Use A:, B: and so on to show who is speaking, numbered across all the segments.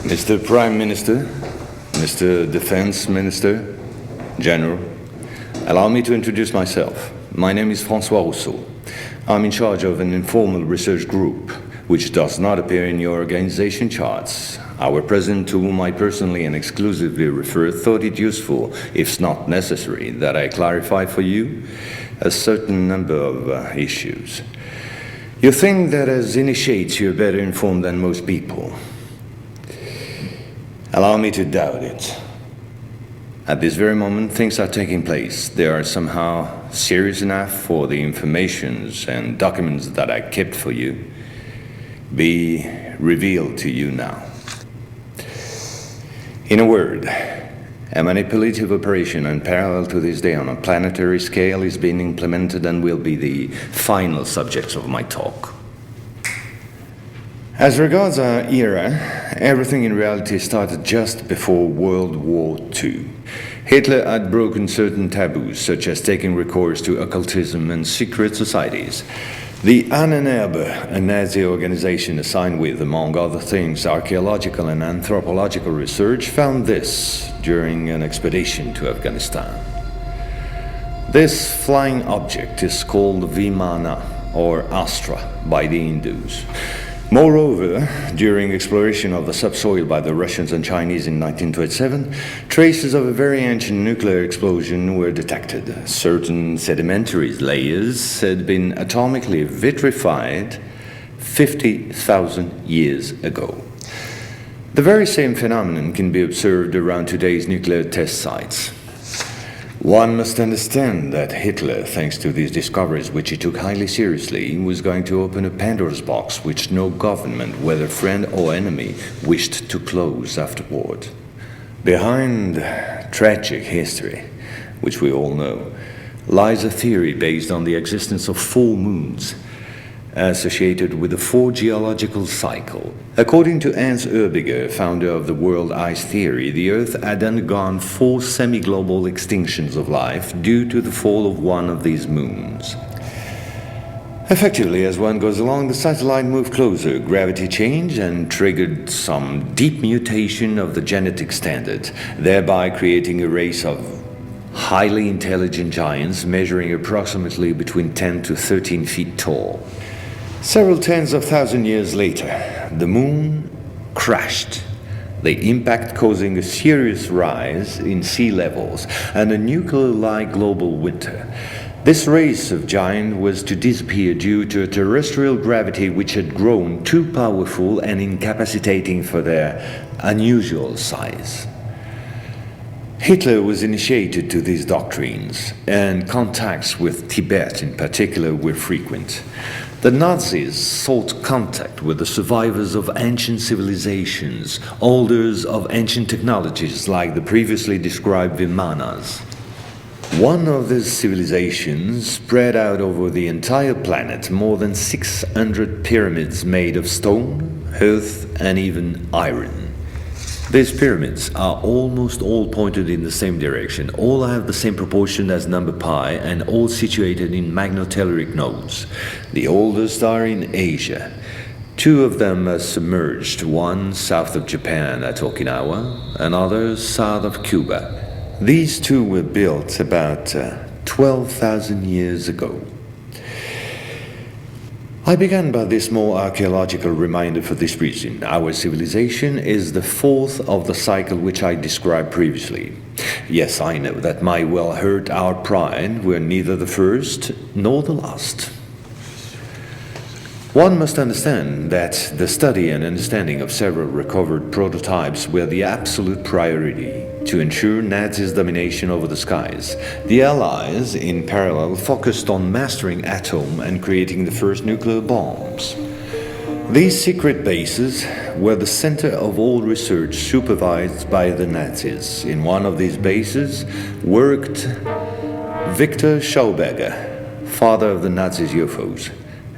A: Mr. Prime Minister, Mr. Defense Minister, General, allow me to introduce myself. My name is François Rousseau. I'm in charge of an informal research group, which does not appear in your organization charts. Our president, to whom I personally and exclusively refer, thought it useful, if not necessary, that I clarify for you a certain number of issues. You think that as initiates you're better informed than most people. Allow me to doubt it. At this very moment, things are taking place. They are somehow serious enough for the informations and documents that I kept for you be revealed to you now. In a word, a manipulative operation unparalleled to this day on a planetary scale is being implemented and will be the final subject of my talk. As regards our era, everything in reality started just before World War II. Hitler had broken certain taboos, such as taking recourse to occultism and secret societies. The Ahnenerbe, a Nazi organization assigned with, among other things, archaeological and anthropological research, found this during an expedition to Afghanistan. This flying object is called Vimana, or Astra, by the Hindus. Moreover, during exploration of the subsoil by the Russians and Chinese in 1927, traces of a very ancient nuclear explosion were detected. Certain sedimentary layers had been atomically vitrified 50,000 years ago. The very same phenomenon can be observed around today's nuclear test sites. One must understand that Hitler, thanks to these discoveries which he took highly seriously, was going to open a Pandora's box which no government, whether friend or enemy, wished to close afterward. Behind tragic history, which we all know, lies a theory based on the existence of full moons, associated with the four geological cycle. According to Hans Erbiger, founder of the world ice theory, the Earth had undergone 4 semi-global extinctions of life due to the fall of one of these moons. Effectively, as one goes along, the satellite moved closer, gravity changed and triggered some deep mutation of the genetic standard, thereby creating a race of highly intelligent giants measuring approximately between 10 to 13 feet tall. Several tens of thousands years later, the moon crashed, the impact causing a serious rise in sea levels and a nuclear-like global winter. This race of giants was to disappear due to a terrestrial gravity which had grown too powerful and incapacitating for their unusual size. Hitler was initiated to these doctrines, and contacts with Tibet in particular were frequent. The Nazis sought contact with the survivors of ancient civilizations, holders of ancient technologies like the previously described Vimanas. One of these civilizations spread out over the entire planet more than 600 pyramids made of stone, earth, and even iron. These pyramids are almost all pointed in the same direction, all have the same proportion as number pi, and all situated in magnetotelluric nodes. The oldest are in Asia. 2 of them are submerged, one south of Japan at Okinawa, another south of Cuba. These 2 were built about 12,000 years ago. I began by this small archaeological reminder for this reason. Our civilization is the 4th of the cycle which I described previously. Yes, I know that might well hurt our pride. We're neither the first nor the last. One must understand that the study and understanding of several recovered prototypes were the absolute priority to ensure Nazis' domination over the skies. The Allies, in parallel, focused on mastering atom and creating the first nuclear bombs. These secret bases were the center of all research supervised by the Nazis. In one of these bases worked Victor Schauberger, father of the Nazis' UFOs.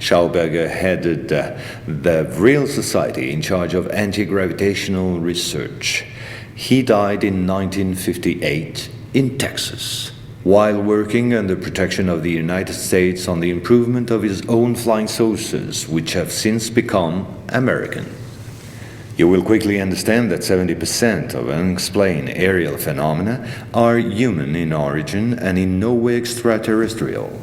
A: Schauberger headed the Vril Society in charge of anti-gravitational research. He died in 1958 in Texas, while working under protection of the United States on the improvement of his own flying saucers, which have since become American. You will quickly understand that 70% of unexplained aerial phenomena are human in origin and in no way extraterrestrial.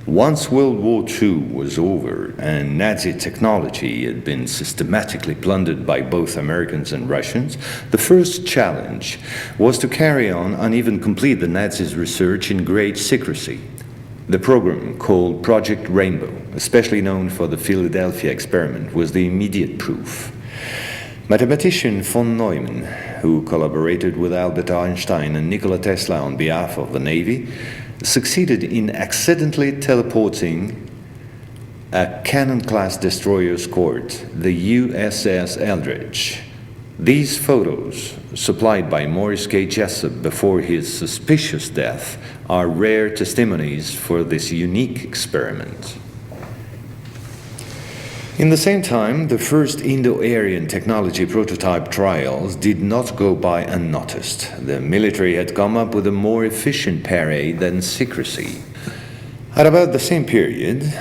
A: Once World War II was over and Nazi technology had been systematically plundered by both Americans and Russians, the first challenge was to carry on and even complete the Nazis' research in great secrecy. The program, called Project Rainbow, especially known for the Philadelphia experiment, was the immediate proof. Mathematician von Neumann, who collaborated with Albert Einstein and Nikola Tesla on behalf of the Navy, succeeded in accidentally teleporting a Cannon-class destroyer escort, the USS Eldridge. These photos, supplied by Morris K. Jessup before his suspicious death, are rare testimonies for this unique experiment. In the same time, the first Indo-Aryan technology prototype trials did not go by unnoticed. The military had come up with a more efficient parade than secrecy. At about the same period,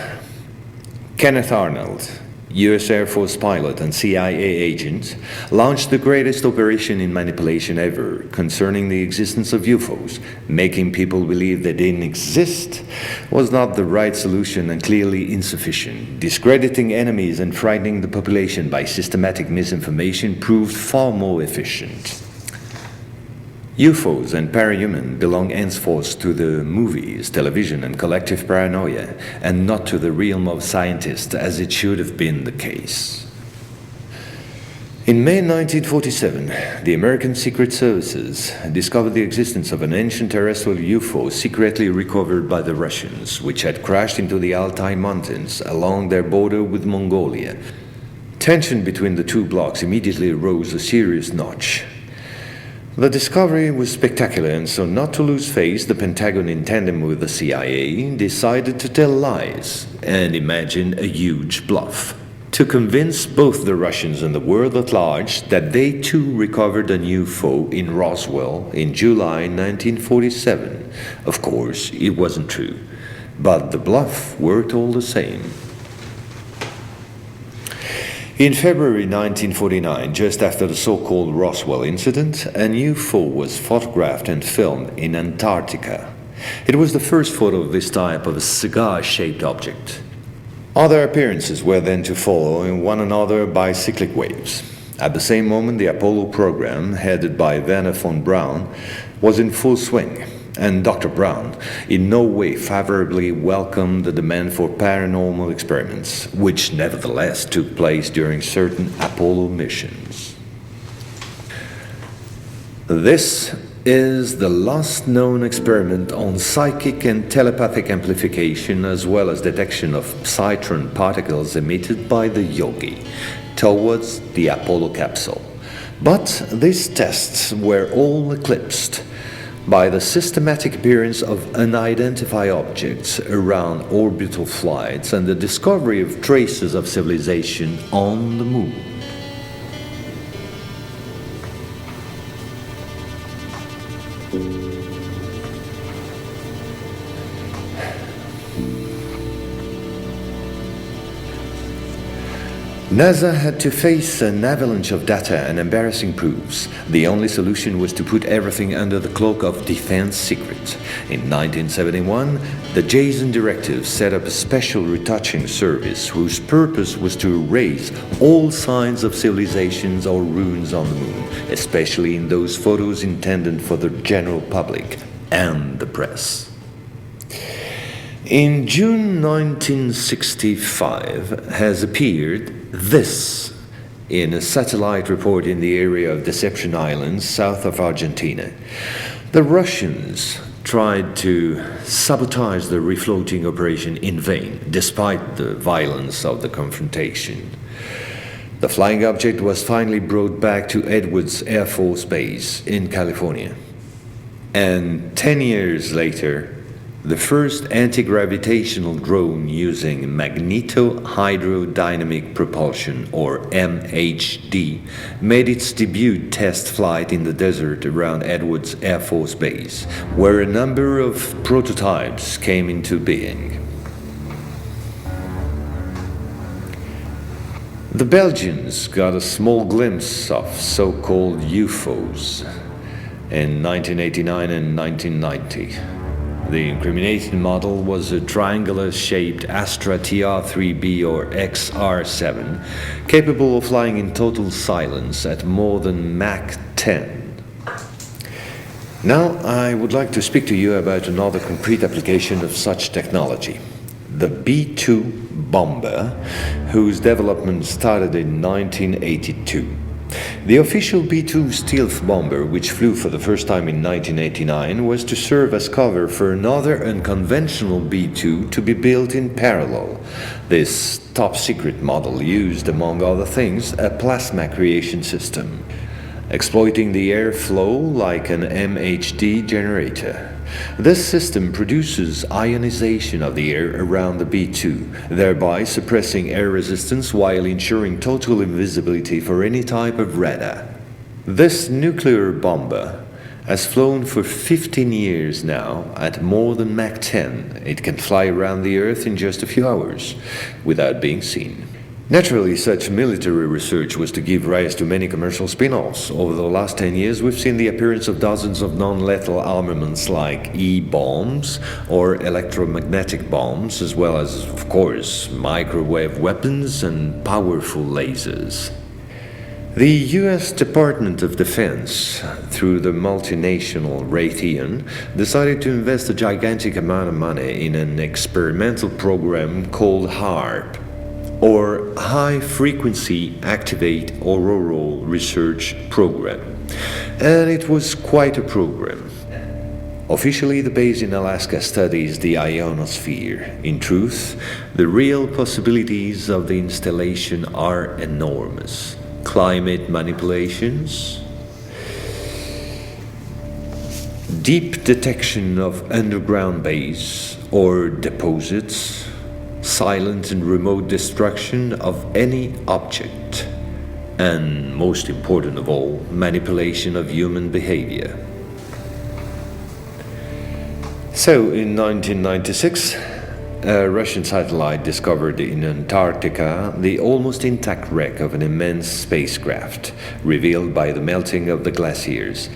A: Kenneth Arnold, US Air Force pilot and CIA agent, launched the greatest operation in manipulation ever concerning the existence of UFOs. Making people believe they didn't exist was not the right solution and clearly insufficient. Discrediting enemies and frightening the population by systematic misinformation proved far more efficient. UFOs and parahuman belong henceforth to the movies, television, and collective paranoia, and not to the realm of scientists, as it should have been the case. In May 1947, the American Secret Services discovered the existence of an ancient terrestrial UFO secretly recovered by the Russians, which had crashed into the Altai Mountains along their border with Mongolia. Tension between the two blocs immediately rose a serious notch. The discovery was spectacular, and so not to lose face, the Pentagon, in tandem with the CIA, decided to tell lies and imagine a huge bluff to convince both the Russians and the world at large that they too recovered a UFO in Roswell in July 1947. Of course, it wasn't true, but the bluff worked all the same. In February 1949, just after the so-called Roswell incident, a UFO was photographed and filmed in Antarctica. It was the first photo of this type of a cigar-shaped object. Other appearances were then to follow in one another by cyclic waves. At the same moment, the Apollo program, headed by Werner von Braun, was in full swing. And Dr. Braun in no way favorably welcomed the demand for paranormal experiments, which nevertheless took place during certain Apollo missions. This is the last known experiment on psychic and telepathic amplification, as well as detection of positron particles emitted by the yogi towards the Apollo capsule. But these tests were all eclipsed by the systematic appearance of unidentified objects around orbital flights and the discovery of traces of civilization on the moon. NASA had to face an avalanche of data and embarrassing proofs. The only solution was to put everything under the cloak of defense secret. In 1971, the Jason Directive set up a special retouching service whose purpose was to erase all signs of civilizations or ruins on the moon, especially in those photos intended for the general public and the press. In June 1965 has appeared this in a satellite report in the area of Deception Islands, south of Argentina. The Russians tried to sabotage the refloating operation in vain, despite the violence of the confrontation. The flying object was finally brought back to Edwards Air Force Base in California. And 10 years later, the first anti-gravitational drone using magneto-hydrodynamic propulsion, or MHD, made its debut test flight in the desert around Edwards Air Force Base, where a number of prototypes came into being. The Belgians got a small glimpse of so-called UFOs in 1989 and 1990. The incriminating model was a triangular-shaped Astra TR-3B or XR-7, capable of flying in total silence at more than Mach 10. Now, I would like to speak to you about another concrete application of such technology. The B-2 bomber, whose development started in 1982. The official B-2 stealth bomber, which flew for the first time in 1989, was to serve as cover for another unconventional B-2 to be built in parallel. This top-secret model used, among other things, a plasma creation system, exploiting the airflow like an MHD generator. This system produces ionization of the air around the B-2, thereby suppressing air resistance while ensuring total invisibility for any type of radar. This nuclear bomber has flown for 15 years now at more than Mach 10. It can fly around the Earth in just a few hours without being seen. Naturally, such military research was to give rise to many commercial spin-offs. Over the last 10 years, we've seen the appearance of dozens of non-lethal armaments like E-bombs or electromagnetic bombs, as well as, of course, microwave weapons and powerful lasers. The U.S. Department of Defense, through the multinational Raytheon, decided to invest a gigantic amount of money in an experimental program called HAARP, or High Frequency Activate Auroral Research Program. And it was quite a program. Officially, the base in Alaska studies the ionosphere. In truth, the real possibilities of the installation are enormous. Climate manipulations, deep detection of underground base or deposits, silent and remote destruction of any object, and most important of all, manipulation of human behavior. So, in 1996, a Russian satellite discovered in Antarctica the almost intact wreck of an immense spacecraft, revealed by the melting of the glaciers.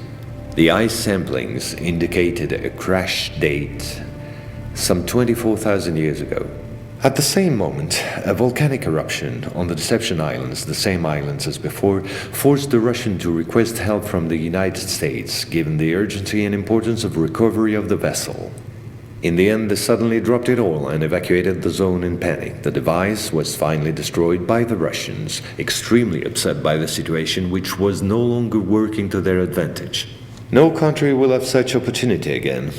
A: The ice samplings indicated a crash date some 24,000 years ago. At the same moment, a volcanic eruption on the Deception Islands, the same islands as before, forced the Russian to request help from the United States, given the urgency and importance of recovery of the vessel. In the end, they suddenly dropped it all and evacuated the zone in panic. The device was finally destroyed by the Russians, extremely upset by the situation, which was no longer working to their advantage. No country will have such opportunity again.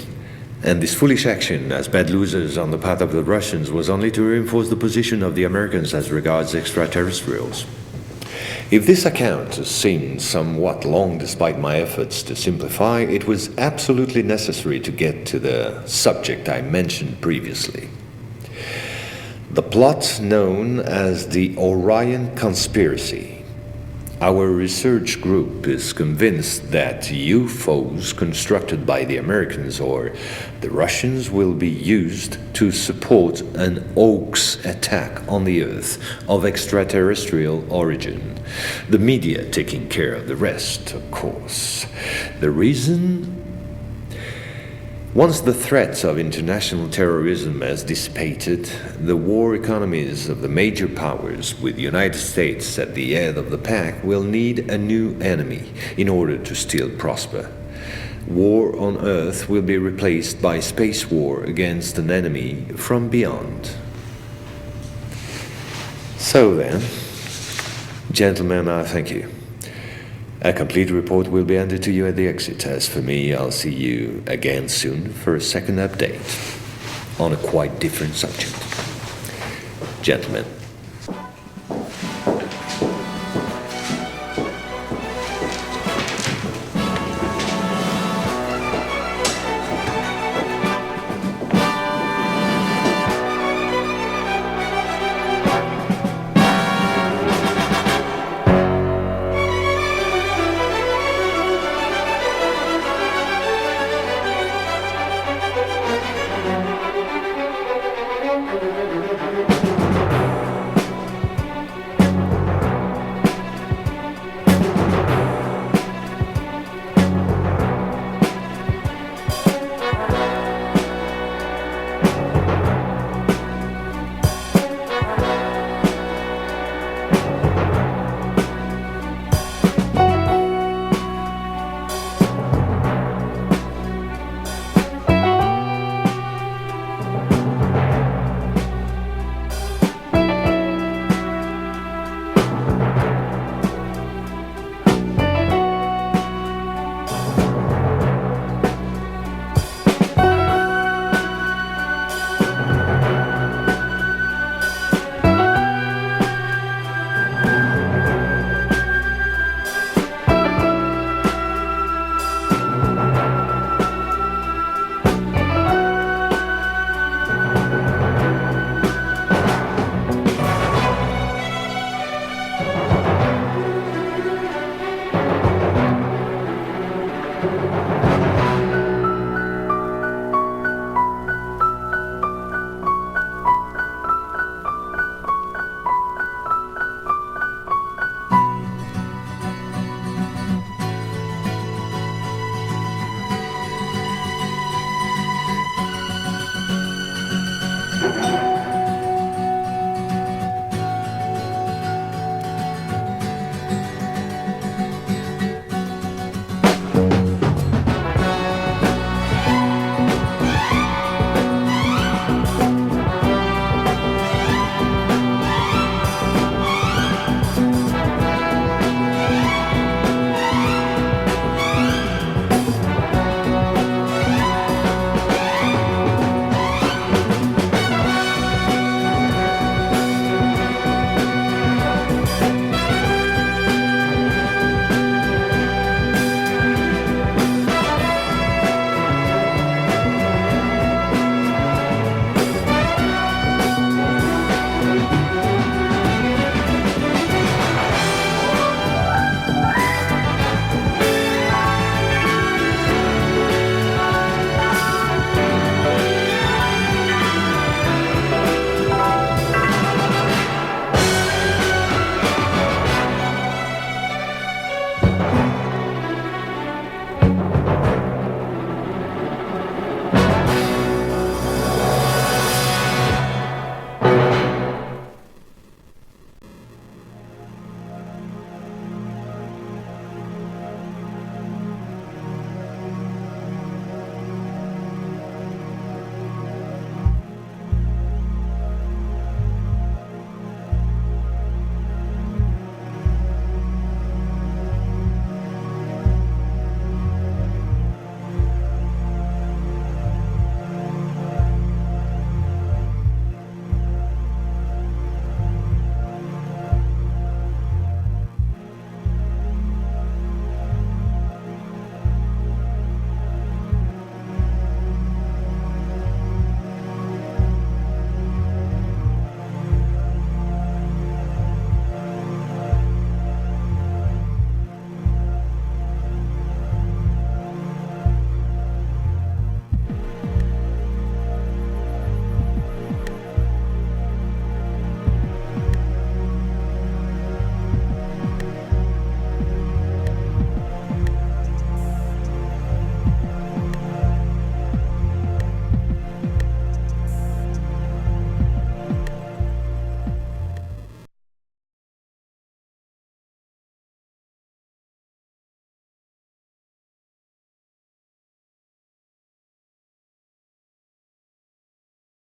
A: And this foolish action, as bad losers on the part of the Russians, was only to reinforce the position of the Americans as regards extraterrestrials. If this account seemed somewhat long despite my efforts to simplify, it was absolutely necessary to get to the subject I mentioned previously. The plot known as the Orion Conspiracy. Our research group is convinced that UFOs constructed by the Americans or the Russians will be used to support an hoax attack on the Earth of extraterrestrial origin. The media taking care of the rest, of course. The reason? Once the threat of international terrorism has dissipated, the war economies of the major powers, with the United States at the head of the pack, will need a new enemy in order to still prosper. War on Earth will be replaced by space war against an enemy from beyond. So then, gentlemen, I thank you. A complete report will be handed to you at the exit. As for me, I'll see you again soon for a second update on a quite different subject. Gentlemen.